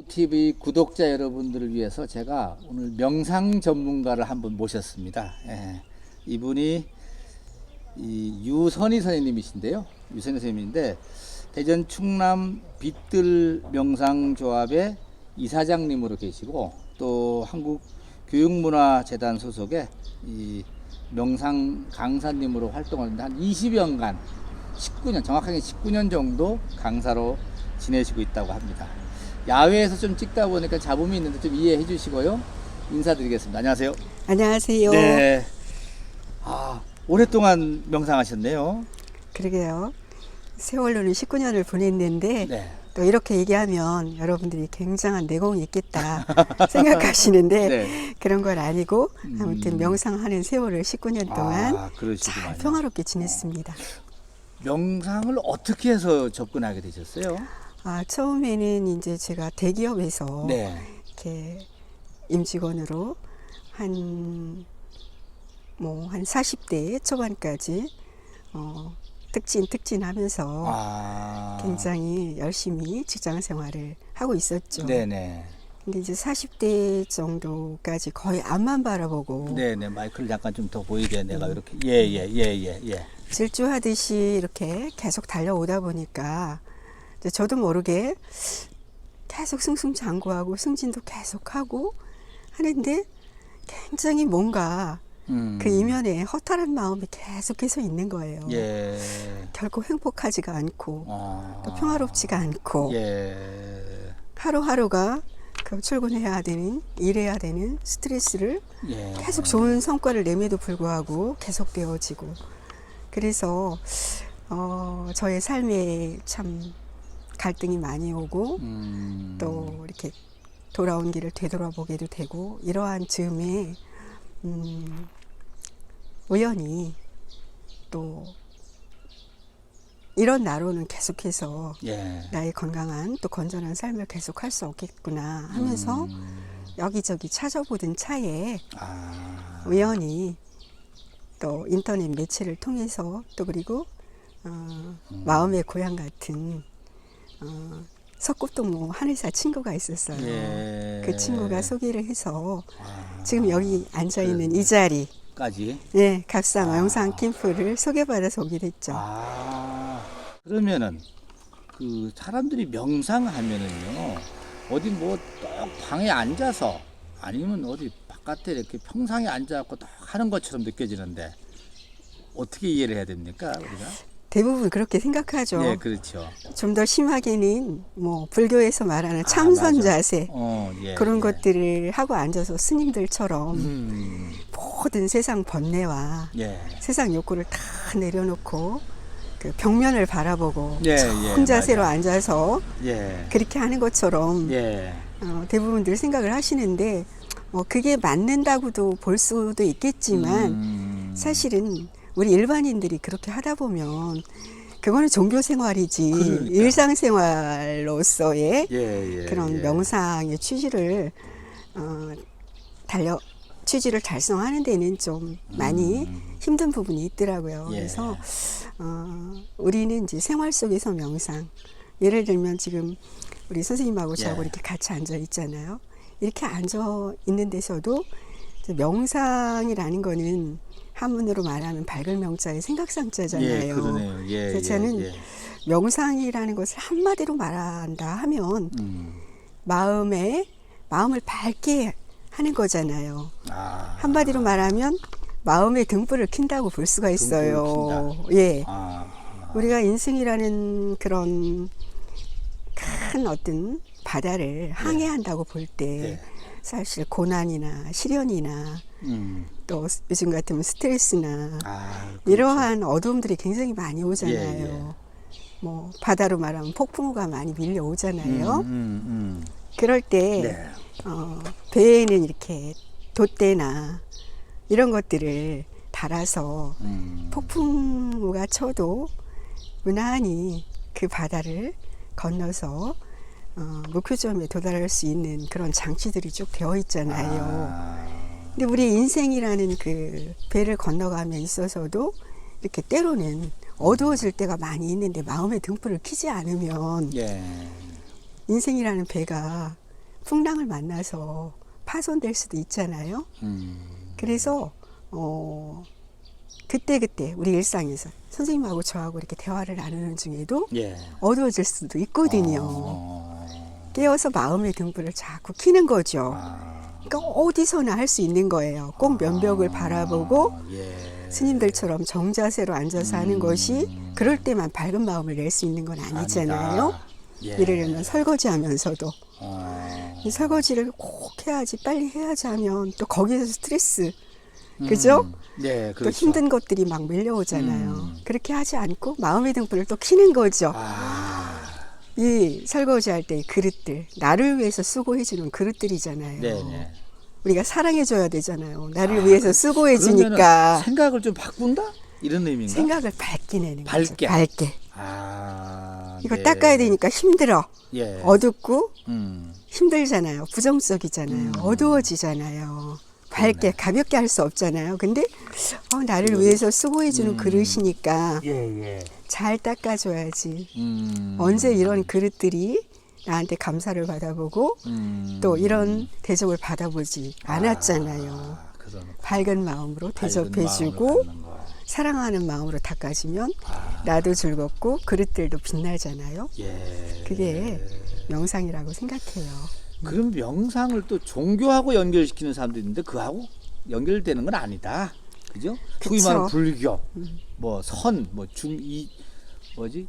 TV 구독자 여러분들을 위해서 제가 오늘 명상 전문가를 한 분 모셨습니다. 이분이 유선희 선생님이신데요. 유선희 선생님인데 대전 충남 빛들 명상조합의 이사장님으로 계시고 또 한국교육문화재단 소속의 이 명상 강사님으로 활동하는데 한 20여년, 19년, 정확하게 19년 정도 강사로 지내시고 있다고 합니다. 야외에서 좀 찍다 보니까 잡음이 있는데 좀 이해해 주시고요. 인사드리겠습니다. 안녕하세요. 안녕하세요. 네. 오랫동안 명상하셨네요. 그러게요. 세월로는 19년을 보냈는데 네. 또 이렇게 얘기하면 여러분들이 굉장한 내공이 있겠다 생각하시는데 네. 그런 건 아니고 아무튼 명상하는 세월을 19년 동안 잘 그러시구만요. 평화롭게 지냈습니다. 명상을 어떻게 해서 접근하게 되셨어요? 처음에는 이제 제가 대기업에서 네. 이렇게 임직원으로 한 40대 초반까지 특진하면서 굉장히 열심히 직장 생활을 하고 있었죠. 네네. 근데 이제 40대 정도까지 거의 앞만 바라보고 네네. 마이크를 잠깐 좀 더 보이게 내가 이렇게 예. 질주하듯이 이렇게 계속 달려오다 보니까 이제 저도 모르게 계속 승승장구하고 승진도 계속하고 하는데 굉장히 뭔가 그 이면에 허탈한 마음이 계속해서 있는 거예요. 예. 결코 행복하지가 않고 또 평화롭지가 않고 하루하루가 그 출근해야 되는 일해야 되는 스트레스를 계속 좋은 성과를 내면에도 불구하고 계속되어지고 그래서 저의 삶에 참 갈등이 많이 오고 또 이렇게 돌아온 길을 되돌아보게도 되고 이러한 즈음에 우연히 또 이런 나로는 계속해서 나의 건강한 또 건전한 삶을 계속할 수 없겠구나 하면서 여기저기 찾아보던 차에 우연히 또 인터넷 매체를 통해서 또 그리고 마음의 고향 같은 석굴동무 한의사 친구가 있었어요. 그 친구가 소개를 해서 지금 여기 앉아있는 이 자리까지 갑상 명상 캠프를 소개받아서 오게 됐죠. 그러면은 그 사람들이 명상하면은요 어디 뭐 딱 방에 앉아서 아니면 어디 바깥에 이렇게 평상에 앉아갖고 딱 하는 것처럼 느껴지는데 어떻게 이해를 해야 됩니까 우리가? 대부분 그렇게 생각하죠. 네, 그렇죠. 좀 더 심하게는 뭐 불교에서 말하는 참선 자세 그런 것들을 하고 앉아서 스님들처럼 모든 세상 번뇌와 세상 욕구를 다 내려놓고 그 벽면을 바라보고 좋은 자세로 앉아서 그렇게 하는 것처럼 대부분들 생각을 하시는데 그게 맞는다고도 볼 수도 있겠지만 사실은 우리 일반인들이 그렇게 하다 보면 그거는 종교 생활이지 일상생활로서의 그런 명상의 취지를 달성하는 데는 좀 많이 힘든 부분이 있더라고요. 그래서 우리는 이제 생활 속에서 명상, 예를 들면 지금 우리 선생님하고 저하고 이렇게 같이 앉아 있잖아요. 이렇게 앉아 있는 데서도 명상이라는 거는 한문으로 말하면 밝을 명자의 생각상자잖아요. 그러네요. 그래서 저는 명상이라는 것을 한마디로 말한다 하면 마음을 밝게 하는 거잖아요. 한마디로 말하면 마음의 등불을 킨다고 볼 수가 있어요. 우리가 인생이라는 그런 큰 어떤 바다를 항해한다고 볼 때 사실 고난이나 시련이나 또 요즘 같으면 스트레스나 이러한 어려움들이 굉장히 많이 오잖아요. 뭐 바다로 말하면 폭풍우가 많이 밀려오잖아요. 그럴 때 배에는 이렇게 돛대나 이런 것들을 달아서 폭풍우가 쳐도 무난히 그 바다를 건너서 목표점에 도달할 수 있는 그런 장치들이 쭉 되어 있잖아요. 근데 우리 인생이라는 그 배를 건너가며 있어서도 이렇게 때로는 어두워질 때가 많이 있는데 마음의 등불을 켜지 않으면 인생이라는 배가 풍랑을 만나서 파손될 수도 있잖아요. 그래서 그때 우리 일상에서 선생님하고 저하고 이렇게 대화를 나누는 중에도 예. 어두워질 수도 있거든요. 깨어서 마음의 등불을 자꾸 켜는 거죠. 그러니까 어디서나 할 수 있는 거예요. 꼭 면벽을 바라보고 예. 스님들처럼 정자세로 앉아서 하는 것이 그럴 때만 밝은 마음을 낼 수 있는 건 아니잖아요. 예. 예를 들면 설거지 하면서도 이 설거지를 꼭 해야지, 빨리 해야지 하면 또 거기에서 스트레스, 그죠? 네, 또 그렇죠. 힘든 것들이 막 밀려오잖아요. 그렇게 하지 않고 마음의 등불을 또 켜는 거죠. 이 설거지 할 때 그릇들, 나를 위해서 수고해주는 그릇들이잖아요. 네네. 우리가 사랑해줘야 되잖아요. 나를 위해서 수고해주니까. 생각을 좀 바꾼다? 이런 의미인가? 생각을 밝게 내는 밝게. 거죠. 밝게. 네. 이거 닦아야 되니까 힘들어. 예. 어둡고 음. 힘들잖아요. 부정적이잖아요. 어두워지잖아요. 밝게, 가볍게 할 수 없잖아요. 근데 나를 위해서 수고해주는 그릇이니까 예. 잘 닦아줘야지. 언제 이런 그릇들이 나한테 감사를 받아보고 또 이런 대접을 받아보지 않았잖아요. 밝은 마음으로 대접해주고 사랑하는 마음으로 닦아주면 나도 즐겁고 그릇들도 빛나잖아요. 예. 그게 명상이라고 생각해요. 그럼 명상을 또 종교하고 연결시키는 사람도 있는데 그하고 연결되는 건 아니다. 그죠? 소위 말하는 불교, 뭐 선, 뭐 뭐지?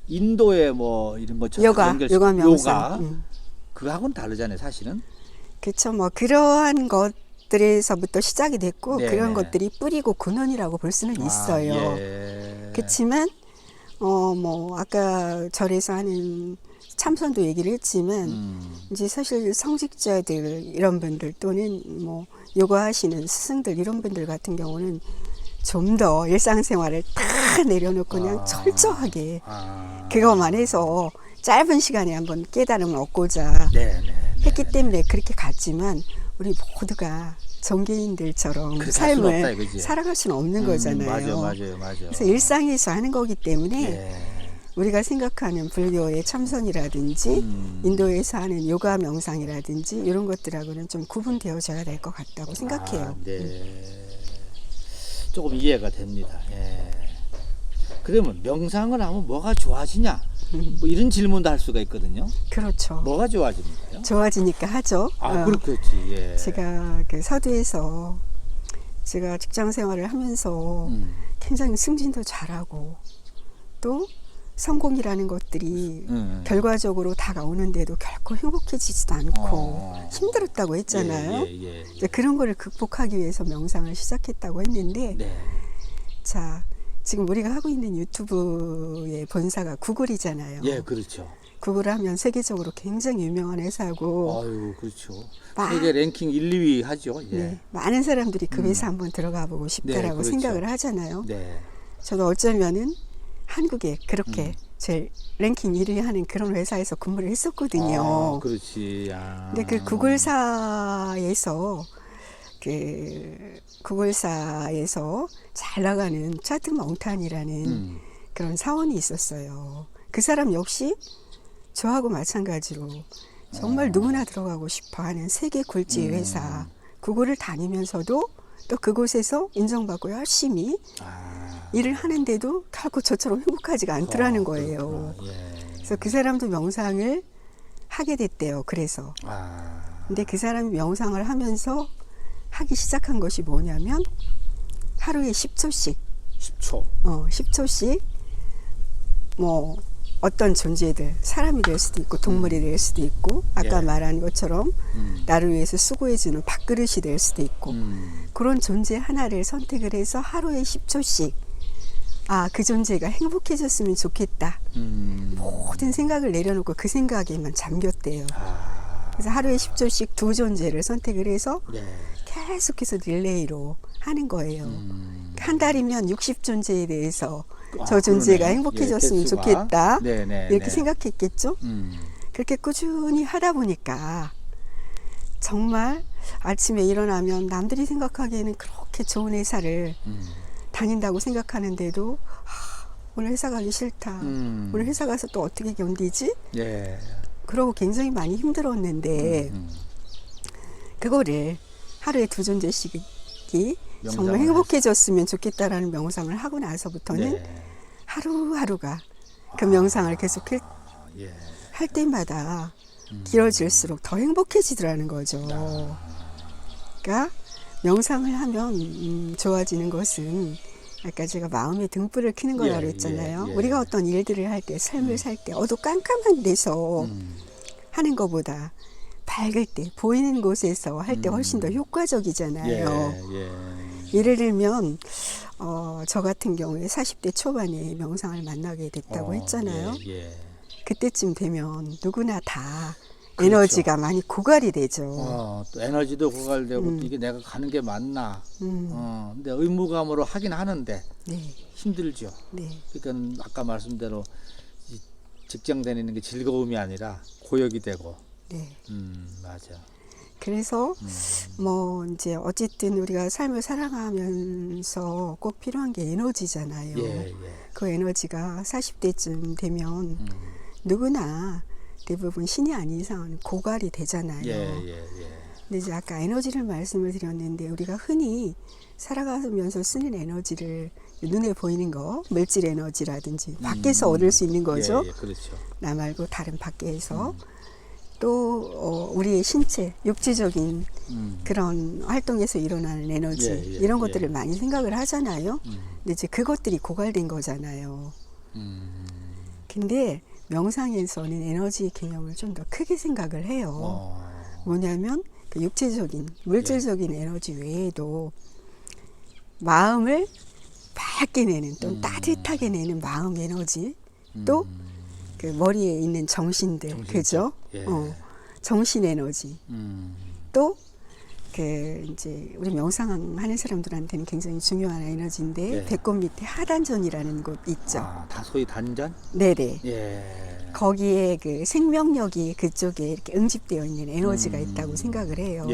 인도의 뭐 이런 것처럼 요가 명상. 그거하고는 다르잖아요, 사실은. 그렇죠. 뭐 그러한 것들에서부터 시작이 됐고 네네. 그런 것들이 뿌리고 근원이라고 볼 수는 있어요. 예. 그렇지만 뭐 아까 절에서 하는 참선도 얘기를 했지만 이제 사실 성직자들 이런 분들 또는 뭐 요가 하시는 스승들 이런 분들 같은 경우는 좀 더 일상생활을 다 내려놓고 그냥 철저하게 그것만 해서 짧은 시간에 한번 깨달음을 얻고자 했기 때문에 그렇게 갔지만 우리 모두가 정계인들처럼 삶을 살아갈 수는 없는 거잖아요. 맞아요. 그래서 일상에서 하는 거기 때문에 우리가 생각하는 불교의 참선이라든지 인도에서 하는 요가 명상이라든지 이런 것들하고는 좀 구분되어져야 될 것 같다고 생각해요. 네. 조금 이해가 됩니다. 예. 그러면 명상을 하면 뭐가 좋아지냐? 뭐 이런 질문도 할 수가 있거든요. 그렇죠. 뭐가 좋아집니까요? 좋아지니까 하죠. 그렇겠지. 예. 제가 그 서두에서 제가 직장 생활을 하면서 굉장히 승진도 잘하고 또 성공이라는 것들이 결과적으로 다가오는데도 결코 행복해지지도 않고 힘들었다고 했잖아요. 이제 그런 거를 극복하기 위해서 명상을 시작했다고 했는데 자 지금 우리가 하고 있는 유튜브의 본사가 구글이잖아요. 예, 그렇죠. 구글을 하면 세계적으로 굉장히 유명한 회사고 그렇죠. 세계 랭킹 1, 2위 하죠. 예. 네, 많은 사람들이 그 회사 한번 들어가 보고 싶다라고 그렇죠. 생각을 하잖아요. 네. 저도 어쩌면은 한국에 그렇게 제일 랭킹 1위 하는 그런 회사에서 근무를 했었거든요. 그렇지. 근데 그 구글사에서 잘 나가는 차트 멍탄이라는 그런 사원이 있었어요. 그 사람 역시 저하고 마찬가지로 정말 누구나 들어가고 싶어 하는 세계 굴지 회사 구글을 다니면서도 또 그곳에서 인정받고 열심히 일을 하는데도 결코 저처럼 행복하지가 않더라는 거예요. 그래서 그 사람도 명상을 하게 됐대요. 그래서. 근데 그 사람이 명상을 하면서 하기 시작한 것이 뭐냐면 하루에 10초씩 10초씩 뭐 어떤 존재들 사람이 될 수도 있고 동물이 될 수도 있고 아까 말한 것처럼 나를 위해서 수고해주는 밥그릇이 될 수도 있고 그런 존재 하나를 선택을 해서 하루에 10초씩 그 존재가 행복해졌으면 좋겠다. 모든 생각을 내려놓고 그 생각에만 잠겼대요. 그래서 하루에 10초씩 두 존재를 선택을 해서 계속해서 릴레이로 하는 거예요. 한 달이면 60존재에 대해서 저 존재가 행복해졌으면 좋겠다. 이렇게 생각했겠죠. 그렇게 꾸준히 하다 보니까 정말 아침에 일어나면 남들이 생각하기에는 그렇게 좋은 회사를 다닌다고 생각하는데도 오늘 회사 가기 싫다. 오늘 회사 가서 또 어떻게 견디지? 그러고 굉장히 많이 힘들었는데 그거를 하루에 2존재씩이 정말 행복해졌으면 좋겠다라는 명상을 하고 나서부터는 네. 하루하루가 그 명상을 계속 할 때마다 길어질수록 더 행복해지더라는 거죠. 그러니까 명상을 하면 좋아지는 것은 아까 제가 마음의 등불을 켜는 거라고 했잖아요. 우리가 어떤 일들을 할 때, 삶을 살 때 어두깜깜한 데서 하는 것보다 밝을 때, 보이는 곳에서 할 때 훨씬 더 효과적이잖아요. 예를 들면 저 같은 경우에 40대 초반에 명상을 만나게 됐다고 했잖아요. 그때쯤 되면 누구나 다 그렇죠. 에너지가 많이 고갈이 되죠. 또 에너지도 고갈되고 이게 내가 가는 게 맞나. 근데 의무감으로 하긴 하는데 네. 힘들죠. 네. 그러니까 아까 말씀대로 직장 다니는 게 즐거움이 아니라 고역이 되고. 네. 맞아. 그래서 뭐 이제 어쨌든 우리가 삶을 살아가면서 꼭 필요한 게 에너지잖아요. 그 에너지가 40대쯤 되면 누구나 대부분 신이 아닌 이상은 고갈이 되잖아요. 근데 이제 아까 에너지를 말씀을 드렸는데 우리가 흔히 살아가면서 쓰는 에너지를 눈에 보이는 거, 물질 에너지라든지 밖에서 얻을 수 있는 거죠. 그렇죠. 나 말고 다른 밖에서. 또 우리의 신체, 육체적인 그런 활동에서 일어나는 에너지 이런 것들을 많이 생각을 하잖아요. 근데 이제 그것들이 고갈된 거잖아요. 근데 명상에서는 에너지 개념을 좀 더 크게 생각을 해요. 뭐냐면 그 육체적인, 물질적인 에너지 외에도 마음을 밝게 내는 또 따뜻하게 내는 마음 에너지 또 그 머리에 있는 정신들, 그죠? 정신 에너지. 또 그 이제 우리 명상하는 사람들한테는 굉장히 중요한 에너지인데 배꼽 밑에 하단전이라는 곳 있죠. 다 소위 단전? 네네. 거기에 그 생명력이 그쪽에 이렇게 응집되어 있는 에너지가 있다고 생각을 해요.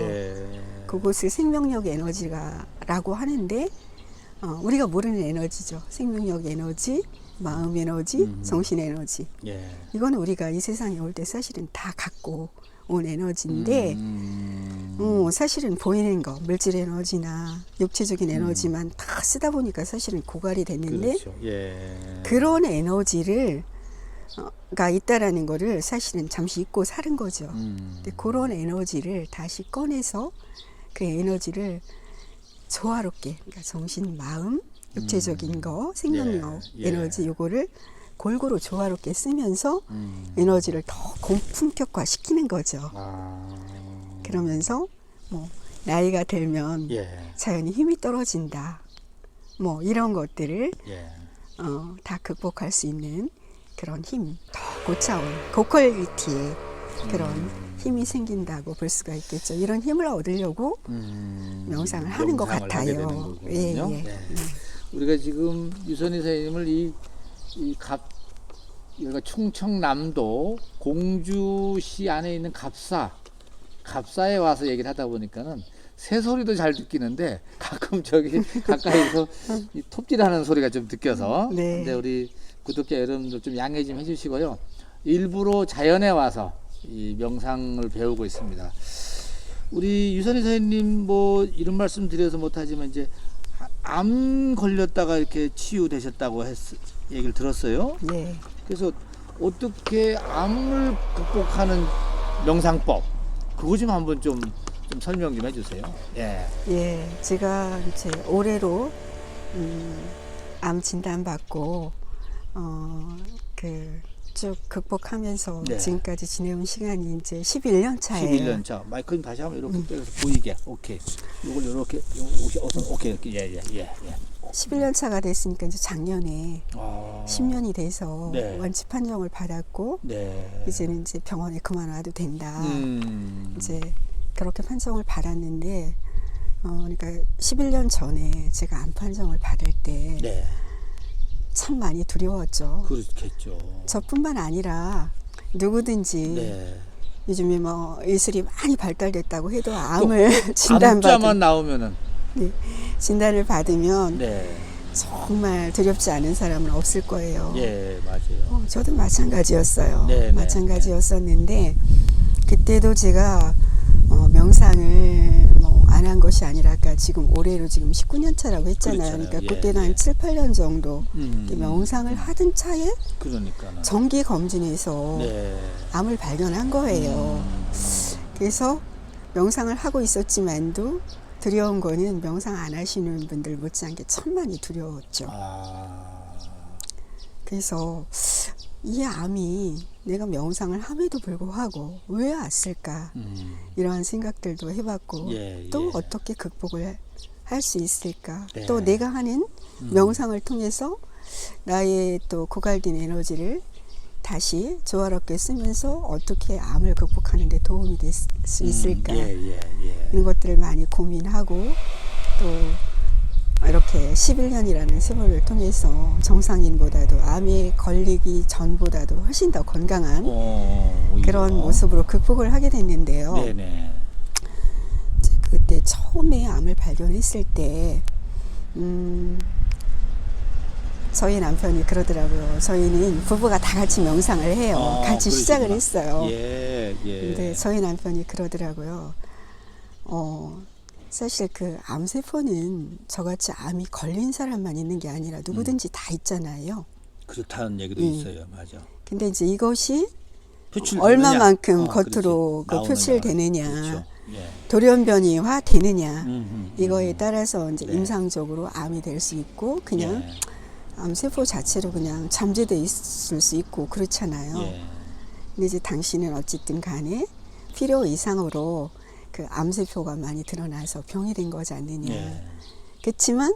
그곳을 생명력 에너지라고 하는데 우리가 모르는 에너지죠. 생명력 에너지, 마음 에너지, 정신 에너지. 이거는 우리가 이 세상에 올 때 사실은 다 갖고 온 에너지인데 사실은 보이는 거, 물질 에너지나 육체적인 에너지만 다 쓰다 보니까 사실은 고갈이 됐는데 그렇죠. 그런 에너지를 가 있다라는 거를 사실은 잠시 잊고 사는 거죠. 근데 그런 에너지를 다시 꺼내서 그 에너지를 조화롭게, 그러니까 정신, 마음, 육체적인 거, 생명력, 에너지 요거를 골고루 조화롭게 쓰면서 에너지를 더 고품격화 시키는 거죠. 그러면서 뭐 나이가 들면 자연히 힘이 떨어진다. 뭐 이런 것들을 다 극복할 수 있는 그런 힘, 더 고차원, 고퀄리티의 그런 힘이 생긴다고 볼 수가 있겠죠. 이런 힘을 얻으려고 명상을 하는 것 같아요. 우리가 지금 유선희 선생님을 여기가 충청남도 공주시 안에 있는 갑사에 와서 얘기를 하다 보니까는 새소리도 잘 듣기는데 가끔 저기 가까이서 이 톱질하는 소리가 좀 느껴서 근데 우리 구독자 여러분들 좀 양해 좀 해주시고요. 일부러 자연에 와서 이 명상을 배우고 있습니다. 우리 유선희 선생님 뭐 이런 말씀 드려서 못하지만 이제 암 걸렸다가 이렇게 치유되셨다고 얘기를 들었어요. 그래서 어떻게 암을 극복하는 명상법 그거 좀 한번 좀 설명 좀 해주세요. 제가 이제 올해로 암 진단 받고 쭉 극복하면서 지금까지 지내온 시간이 이제 11년 차예요. 11년 차. 마이크 좀 다시 한번 이렇게 빼서 보이게. 오케이. 이걸 이렇게 오케이 이렇게 11년 차가 됐으니까 이제 작년에 10년이 돼서 완치 판정을 받았고 이제는 이제 병원에 그만 와도 된다. 이제 그렇게 판정을 받았는데 그러니까 11년 전에 제가 암 판정을 받을 때 참 많이 두려웠죠. 그렇겠죠. 저뿐만 아니라 누구든지 요즘에 뭐 의술이 많이 발달됐다고 해도 암을 진단만 나오면은 진단을 받으면 정말 두렵지 않은 사람은 없을 거예요. 예, 맞아요. 저도 마찬가지였어요. 네, 마찬가지였었는데 그때도 제가 명상을 안 한 것이 아니라 아까 지금 올해로 지금 19년 차라고 했잖아요. 그러니까 예, 그때도 한 7, 8년 정도 명상을 하던 차에 그러니까 정기 검진에서 네. 암을 발견한 거예요. 그래서 명상을 하고 있었지만도 두려운 거는 명상 안 하시는 분들 못지않게 천만이 두려웠죠. 그래서 이 암이 내가 명상을 함에도 불구하고 왜 왔을까 이러한 생각들도 해봤고 또 어떻게 극복을 할 수 있을까 네. 또 내가 하는 명상을 통해서 나의 또 고갈된 에너지를 다시 조화롭게 쓰면서 어떻게 암을 극복하는 데 도움이 될 수 있을까 이런 것들을 많이 고민하고 또 이렇게 11년이라는 세월을 통해서 정상인보다도 암에 걸리기 전보다도 훨씬 더 건강한 그런 모습으로 극복을 하게 됐는데요. 네네. 그때 처음에 암을 발견했을 때 저희 남편이 그러더라고요. 저희는 부부가 다 같이 명상을 해요. 같이 그러시구나. 시작을 했어요. 근데 저희 남편이 그러더라고요. 사실 그 암세포는 저같이 암이 걸린 사람만 있는 게 아니라 누구든지 다 있잖아요. 그렇다는 얘기도 있어요. 맞아. 근데 이제 이것이 표출되느냐? 얼마만큼 겉으로 그 표출되느냐, 그렇죠. 돌연변이화 되느냐, 이거에 따라서 이제 임상적으로 암이 될 수 있고, 그냥 암세포 자체로 그냥 잠재돼 있을 수 있고, 그렇잖아요. 근데 이제 당신은 어쨌든 간에 필요 이상으로 그 암세포가 많이 드러나서 병이 된 거지 않느냐. 그렇지만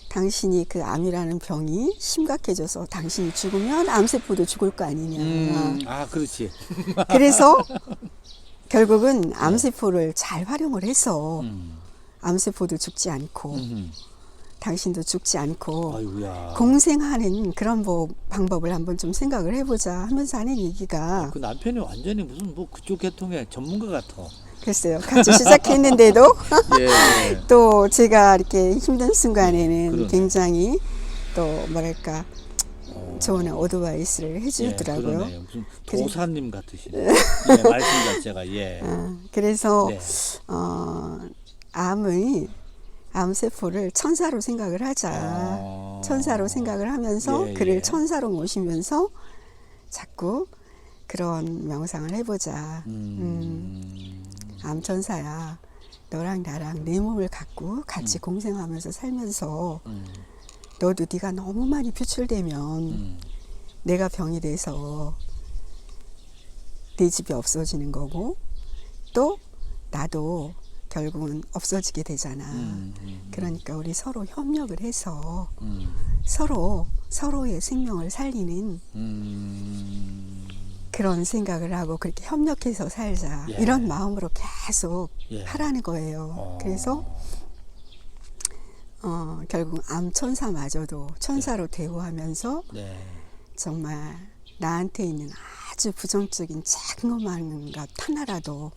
당신이 그 암이라는 병이 심각해져서 당신이 죽으면 암세포도 죽을 거 아니냐. 그렇지. 그래서 결국은 암세포를 잘 활용을 해서 암세포도 죽지 않고 당신도 죽지 않고 아이고야. 공생하는 그런 방법을 한번 좀 생각을 해보자 하면서 하는 얘기가 그 남편이 완전히 무슨 뭐 그쪽 계통의 전문가 같아. 글쎄요. 같이 시작했는데도 또 제가 이렇게 힘든 순간에는 그러네. 굉장히 또 뭐랄까 좋은 어드바이스를 해주더라고요. 그러네요. 무슨 도사님 같으시네. 말씀 자체가 그래서 암세포를 천사로 생각을 하자. 천사로 생각을 하면서 그를 천사로 모시면서 자꾸 그런 명상을 해보자. 암천사야, 너랑 나랑 내 몸을 갖고 같이 공생하면서 살면서 너도 네가 너무 많이 표출되면 내가 병이 돼서 내 집이 없어지는 거고 또 나도 결국은 없어지게 되잖아. 그러니까 우리 서로 협력을 해서 서로의 생명을 살리는 그런 생각을 하고 그렇게 협력해서 살자. 이런 마음으로 계속 하라는 거예요. 그래서 결국 암천사마저도 천사로 대우하면서 정말 나한테 있는 아주 부정적인 작은 것만 것 하나라도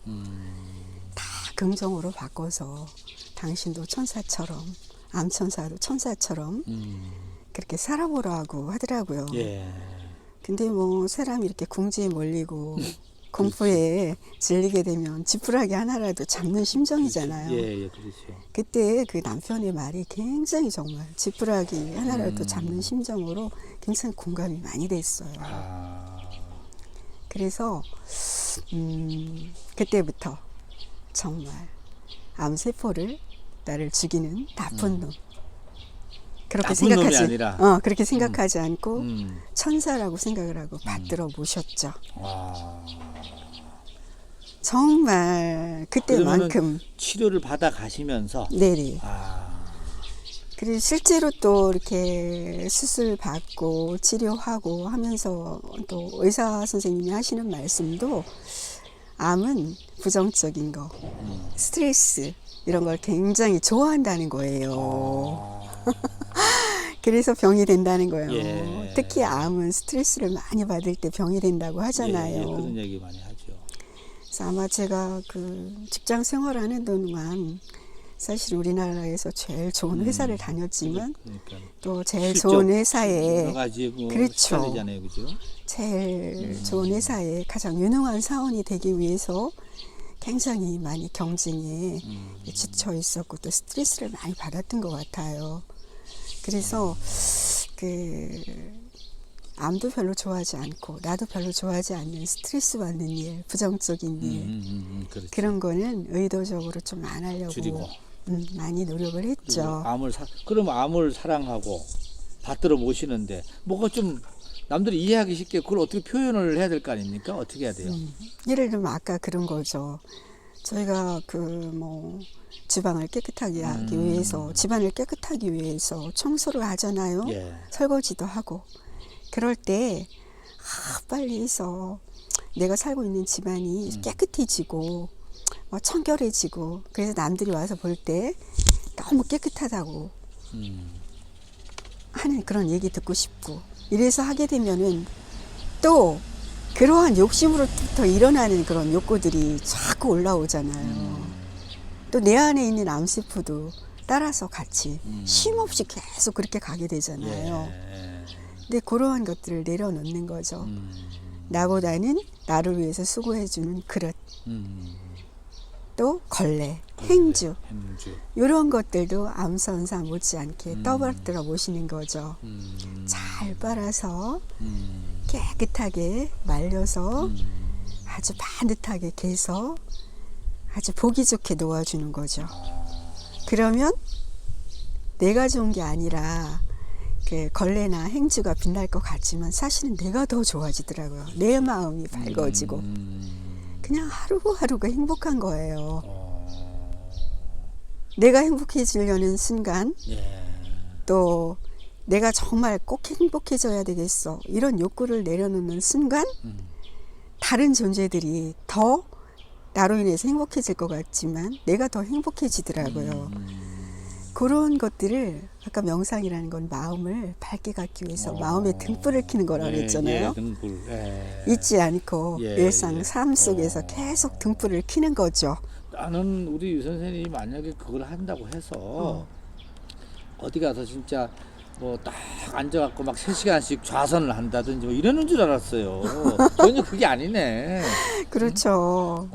다 긍정으로 바꿔서 당신도 천사처럼 암천사도 천사처럼 그렇게 살아보라고 하더라고요. 근데 뭐 사람이 이렇게 궁지에 몰리고 공포에 질리게 되면 지푸라기 하나라도 잡는 심정이잖아요. 그렇죠. 그때 그 남편의 말이 굉장히 정말 지푸라기 하나라도 잡는 심정으로 굉장히 공감이 많이 됐어요. 그래서 그때부터 정말 암세포를 나를 죽이는 나쁜 놈 그렇게 생각하지 그렇게 생각하지 않고 천사라고 생각을 하고 받들어 모셨죠. 정말 그때만큼 치료를 받아 가시면서 그리고 실제로 또 이렇게 수술 받고 치료하고 하면서 또 의사 선생님이 하시는 말씀도 암은 부정적인 거, 스트레스 이런 걸 굉장히 좋아한다는 거예요. 그래서 병이 된다는 거예요. 특히 암은 스트레스를 많이 받을 때 병이 된다고 하잖아요. 그런 얘기 많이 하죠. 그래서 아마 제가 그 직장 생활하는 동안 사실 우리나라에서 제일 좋은 회사를 다녔지만 그러니까. 또 제일 좋은 회사에 여러 가지 그렇죠. 시간이잖아요, 그죠? 제일 좋은 회사에 가장 유능한 사원이 되기 위해서 굉장히 많이 경쟁에 지쳐 있었고 또 스트레스를 많이 받았던 것 같아요. 그래서 암도 별로 좋아하지 않고 나도 별로 좋아하지 않는 스트레스 받는 일, 부정적인 일 그렇죠. 그런 거는 의도적으로 좀 안 하려고 줄이고. 많이 노력을 했죠. 그럼 암을 사랑하고 받들어 모시는데 뭐가 좀 남들이 이해하기 쉽게 그걸 어떻게 표현을 해야 될 거 아닙니까? 어떻게 해야 돼요? 예를 들면 아까 그런 거죠. 저희가 주방을 깨끗하게 하기 위해서, 집안을 깨끗하기 위해서 청소를 하잖아요. 예. 설거지도 하고. 그럴 때 빨리 해서 내가 살고 있는 집안이 깨끗해지고 청결해지고, 그래서 남들이 와서 볼 때 너무 깨끗하다고 하는 그런 얘기 듣고 싶고, 이래서 하게 되면은 또 그러한 욕심으로부터 일어나는 그런 욕구들이 자꾸 올라오잖아요. 또 내 안에 있는 암세포도 따라서 같이 쉼없이 계속 그렇게 가게 되잖아요. 예. 근데 그러한 것들을 내려놓는 거죠. 나보다는 나를 위해서 수고해주는 그릇, 또 걸레, 행주, 이런 것들도 암선사 못지않게 떠받들어 모시는 거죠. 잘 빨아서 깨끗하게 말려서 아주 반듯하게 개서 아주 보기 좋게 놓아주는 거죠. 그러면 내가 좋은 게 아니라 걸레나 행주가 빛날 것 같지만 사실은 내가 더 좋아지더라고요. 내 마음이 밝아지고 그냥 하루하루가 행복한 거예요. 내가 행복해지려는 순간, 또 내가 정말 꼭 행복해져야 되겠어, 이런 욕구를 내려놓는 순간 다른 존재들이 더 나로 인해서 행복해질 것 같지만 내가 더 행복해지더라고요. 그런 것들을, 아까 명상이라는 건 마음을 밝게 갖기 위해서 마음에 등불을 켜는 거라고 했잖아요. 등불. 잊지 않고 일상 삶 속에서 계속 등불을 켜는 거죠. 나는 우리 유 선생님이 만약에 그걸 한다고 해서 어디 가서 진짜 뭐 딱 앉아갖고 막 3시간씩 좌선을 한다든지 뭐 이러는 줄 알았어요. 전혀 그게 아니네. 그렇죠.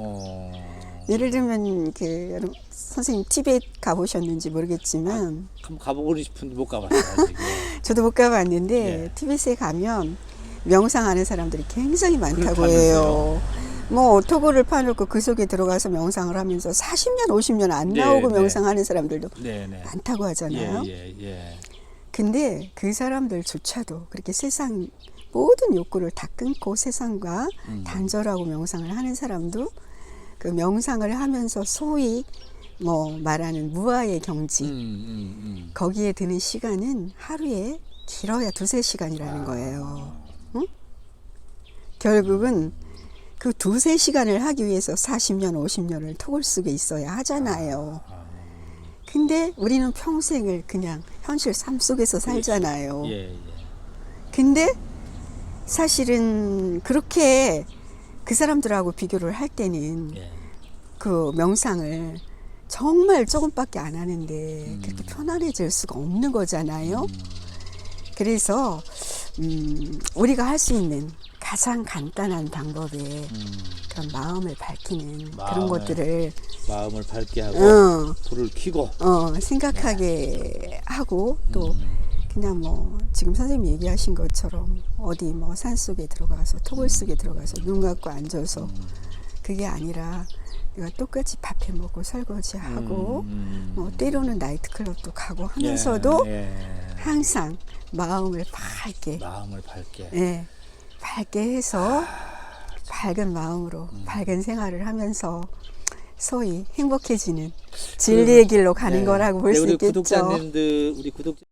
예를 들면 선생님 티벳 가보셨는지 모르겠지만 한번 가보고 싶은데 못 가봤어요, 아직. 저도 못 가봤는데 티벳에 가면 명상하는 사람들이 굉장히 많다고 그렇다면서요? 해요. 뭐 토구를 파놓고 그 속에 들어가서 명상을 하면서 40년, 50년 안 나오고 명상하는 사람들도 많다고 하잖아요. 근데 그 사람들조차도 그렇게 세상 모든 욕구를 다 끊고 세상과 단절하고 명상을 하는 사람도 그 명상을 하면서 소위 말하는 무아의 경지, 거기에 드는 시간은 하루에 길어야 2-3시간이라는 거예요. 응? 결국은 그 2-3시간을 하기 위해서 40년, 50년을 토굴 속에 있어야 하잖아요. 근데 우리는 평생을 그냥 현실 삶 속에서 살잖아요. 근데 사실은 그렇게 그 사람들하고 비교를 할 때는 그 명상을 정말 조금밖에 안 하는데 그렇게 편안해질 수가 없는 거잖아요. 그래서 우리가 할 수 있는 가장 간단한 방법에 그런 마음을 밝히는 그런 것들을 마음을 밝게 하고 불을 켜고 생각하게 하고, 또 그냥 지금 선생님이 얘기하신 것처럼 어디 산속에 들어가서 토굴 속에 들어가서 눈 감고 앉아서 그게 아니라 내가 똑같이 밥해 먹고 설거지하고 때로는 나이트클럽도 가고 하면서도 항상 마음을 밝게 밝게 해서 밝은 마음으로 밝은 생활을 하면서 소위 행복해지는 진리의 길로 가는 거라고 볼 수 있겠죠. 우리 구독자